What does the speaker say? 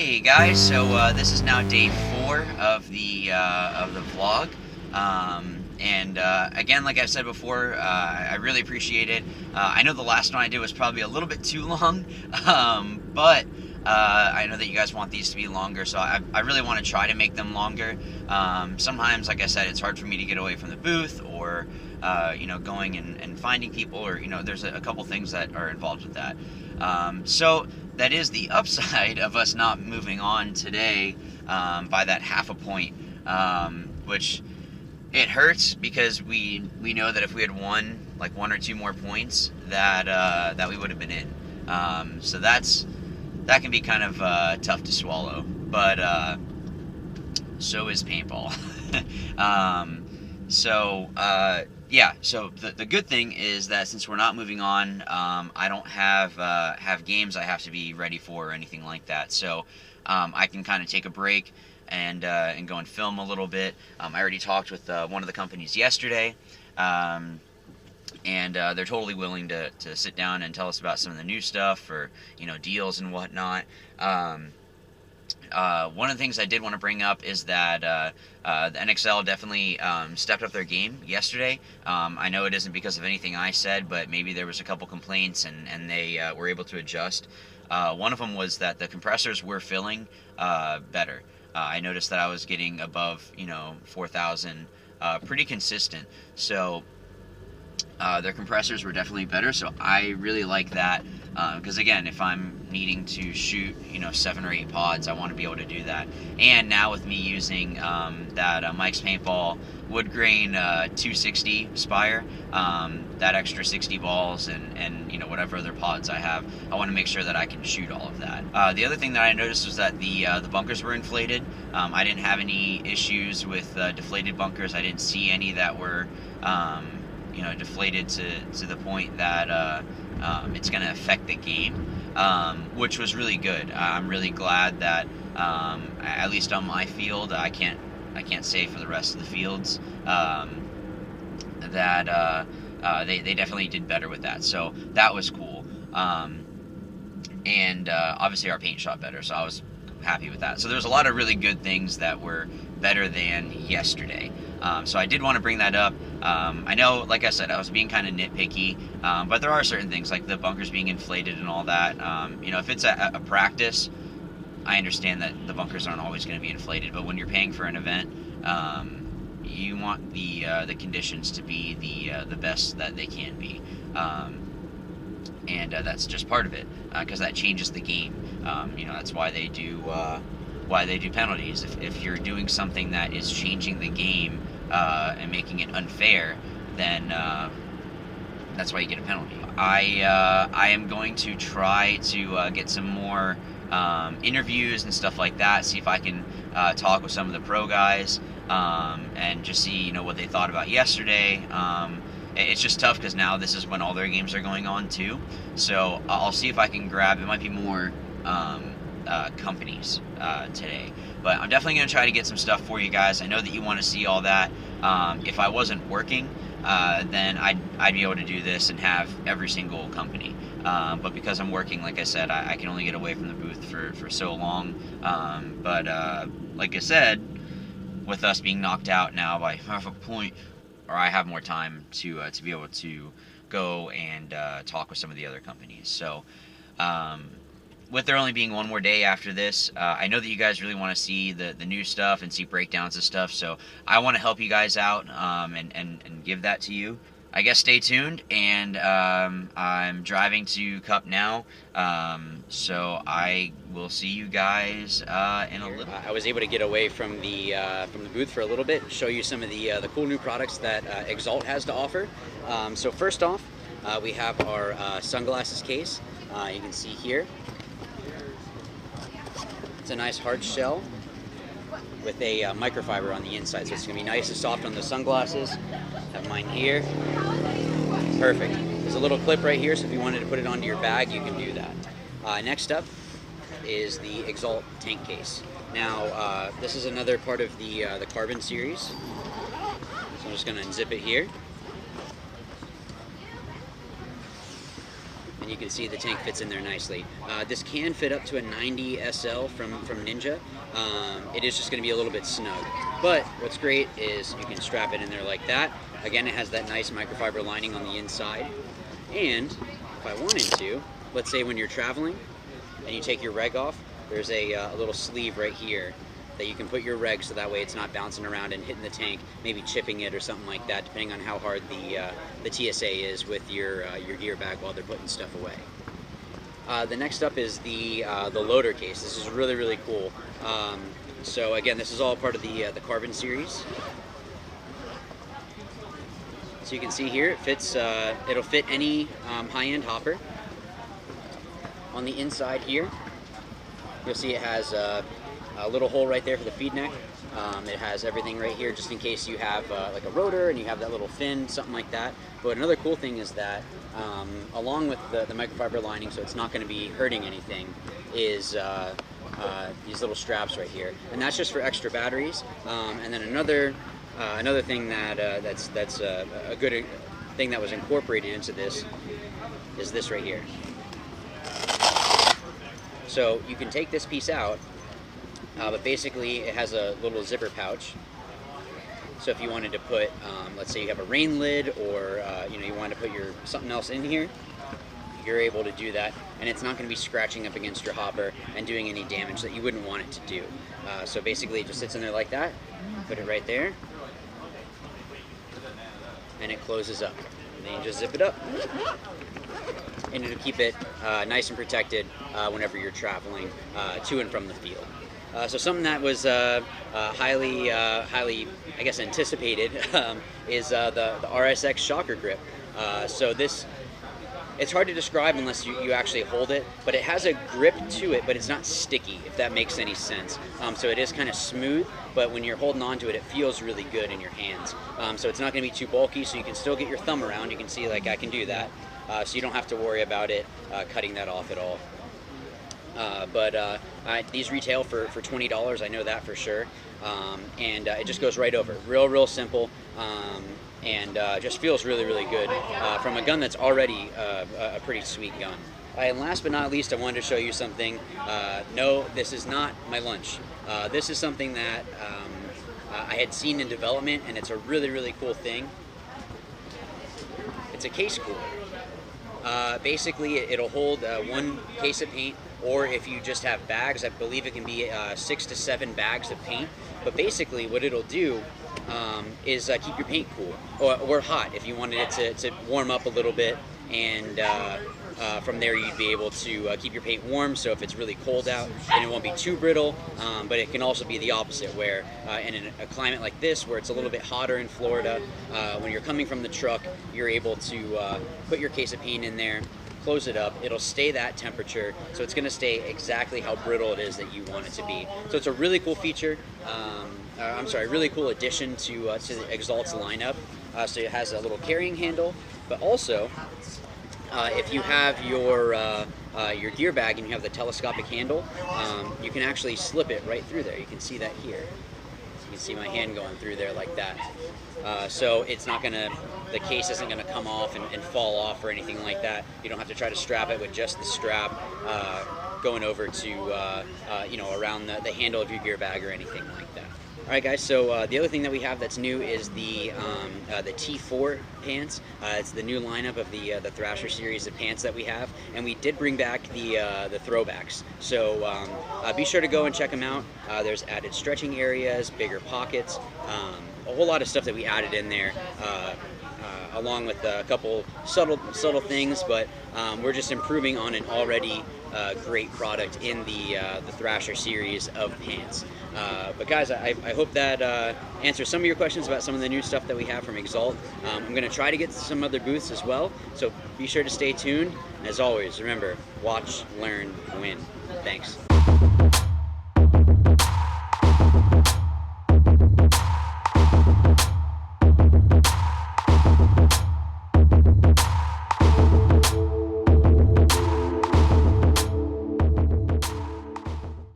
Hey guys, so this is now day 4 of the vlog, and again, like I've said before, I really appreciate it. I know the last one I did was probably a little bit too long, but I know that you guys want these to be longer, so I really want to try to make them longer. Sometimes, like I said, it's hard for me to get away from the booth, or going and finding people, or there's a couple things that are involved with that. So that is the upside of us not moving on today by that half a point, which it hurts because we know that if we had won like 1 or 2 more points, that we would have been in. So that can be kind of tough to swallow, but so is paintball. Yeah, so the good thing is that since we're not moving on, I don't have games I have to be ready for or anything like that. So I can kind of take a break and go and film a little bit. I already talked with one of the companies yesterday, and they're totally willing to sit down and tell us about some of the new stuff, or deals and whatnot. One of the things I did want to bring up is that the NXL definitely stepped up their game yesterday. I know it isn't because of anything I said, but maybe there was a couple complaints and they were able to adjust. One of them was that the compressors were filling better. I noticed that I was getting above 4,000 pretty consistent. So their compressors were definitely better, so I really like that, because again, if I'm needing to shoot 7 or 8 pods, I want to be able to do that. And now with me using that Mike's Paintball wood grain 260 Spire, that extra 60 balls and whatever other pods I have, I want to make sure that I can shoot all of that. The other thing that I noticed was that the bunkers were inflated. I didn't have any issues with deflated bunkers. I didn't see any that were deflated to the point that it's going to affect the game, which was really good. I'm really glad that at least on my field, I can't say for the rest of the fields, that they definitely did better with that. So that was cool. And obviously our paint shot better, so I was happy with that. So there's a lot of really good things that were better than yesterday. So I did want to bring that up. I know, like I said, I was being kind of nitpicky, but there are certain things like the bunkers being inflated and all that. If it's a practice, I understand that the bunkers aren't always going to be inflated, but when you're paying for an event, you want the conditions to be the best that they can be. And that's just part of it, because that changes the game. That's why they do penalties. If you're doing something that is changing the game and making it unfair, then that's why you get a penalty. I am going to try to get some more interviews and stuff like that, see if I can talk with some of the pro guys, and just see what they thought about yesterday. It's just tough because now this is when all their games are going on too, so I'll see if I can grab, it might be more companies today, but I'm definitely going to try to get some stuff for you guys. I know that you want to see all that. If I wasn't working, then I'd be able to do this and have every single company, but because I'm working, like I said, I can only get away from the booth for so long. But like I said, with us being knocked out now by half a point, or I have more time to be able to go and talk with some of the other companies. So with there only being one more day after this, I know that you guys really want to see the new stuff and see breakdowns of stuff, so I want to help you guys out, and give that to you. I guess stay tuned, and I'm driving to Cup now, so I will see you guys in a little. I was able to get away from the booth for a little bit, show you some of the cool new products that Exalt has to offer. So first off, we have our sunglasses case. You can see here. It's a nice hard shell with a microfiber on the inside, so it's going to be nice and soft on the sunglasses. Have mine here. Perfect. There's a little clip right here, so if you wanted to put it onto your bag, you can do that. Next up is the Exalt tank case. Now, this is another part of the carbon series, so I'm just going to unzip it here. and you can see the tank fits in there nicely. This can fit up to a 90 SL from Ninja. It is just going to be a little bit snug. But what's great is you can strap it in there like that. Again, it has that nice microfiber lining on the inside. And if I wanted to, let's say when you're traveling and you take your reg off, there's a little sleeve right here that you can put your reg so that way it's not bouncing around and hitting the tank, maybe chipping it or something like that, depending on how hard the TSA is with your gear bag while they're putting stuff away. The next up is the loader case. This is really, really cool. So again, this is all part of the Carbon series. So you can see here, it fits. It'll fit any high-end hopper. On the inside here, you'll see it has a little hole right there for the feed neck. It has everything right here just in case you have like a rotor and you have that little fin, something like that. But another cool thing is that along with the microfiber lining, so it's not going to be hurting anything, is these little straps right here. And that's just for extra batteries. And then another thing that's a good thing that was incorporated into this is this right here. So you can take this piece out, but basically it has a little zipper pouch. So if you wanted to put, let's say you have a rain lid, or you wanted to put something else in here, you're able to do that, and it's not going to be scratching up against your hopper and doing any damage that you wouldn't want it to do. So basically it just sits in there like that. Put it right there, and it closes up. And then you just zip it up, and it'll keep it nice and protected whenever you're traveling to and from the field. So something that was highly, I guess, anticipated is the RSX shocker grip. So this, it's hard to describe unless you actually hold it, but it has a grip to it, but it's not sticky, if that makes any sense. So it is kind of smooth, but when you're holding on to it, it feels really good in your hands. So it's not going to be too bulky, so you can still get your thumb around. You can see, like, I can do that. So you don't have to worry about it cutting that off at all. These retail for $20, I know that for sure. And it just goes right over. Real simple. And just feels really, really good from a gun that's already a pretty sweet gun. And last but not least, I wanted to show you something. No, this is not my lunch. This is something that I had seen in development, and it's a really, really cool thing. It's a case cooler. Basically, it'll hold one case of paint, or if you just have bags, I believe it can be 6 to 7 bags of paint. But basically, what it'll do is keep your paint cool, or hot if you wanted it to warm up a little bit, and from there you'd be able to keep your paint warm. So if it's really cold out, then it won't be too brittle. But it can also be the opposite, where in a climate like this, where it's a little bit hotter in Florida, when you're coming from the truck, you're able to put your case of paint in there, close it up, it'll stay that temperature, so it's going to stay exactly how brittle it is that you want it to be. So it's a really cool feature, really cool addition to the Exalt's lineup. So it has a little carrying handle, but also if you have your gear bag and you have the telescopic handle, you can actually slip it right through there. You can see that here. You can see my hand going through there like that. So it's not gonna, the case isn't gonna come off and fall off or anything like that. You don't have to try to strap it with just the strap going over to around the handle of your gear bag or anything like that. All right, guys. So the other thing that we have that's new is the T4 pants. It's the new lineup of the Thrasher series of pants that we have, and we did bring back the throwbacks. So be sure to go and check them out. There's added stretching areas, bigger pockets, a whole lot of stuff that we added in there, along with a couple subtle things, but we're just improving on an already great product in the Thrasher series of pants. But guys, I hope that answers some of your questions about some of the new stuff that we have from Exalt. I'm going to try to get to some other booths as well, so be sure to stay tuned. And as always, remember, watch, learn, win. Thanks.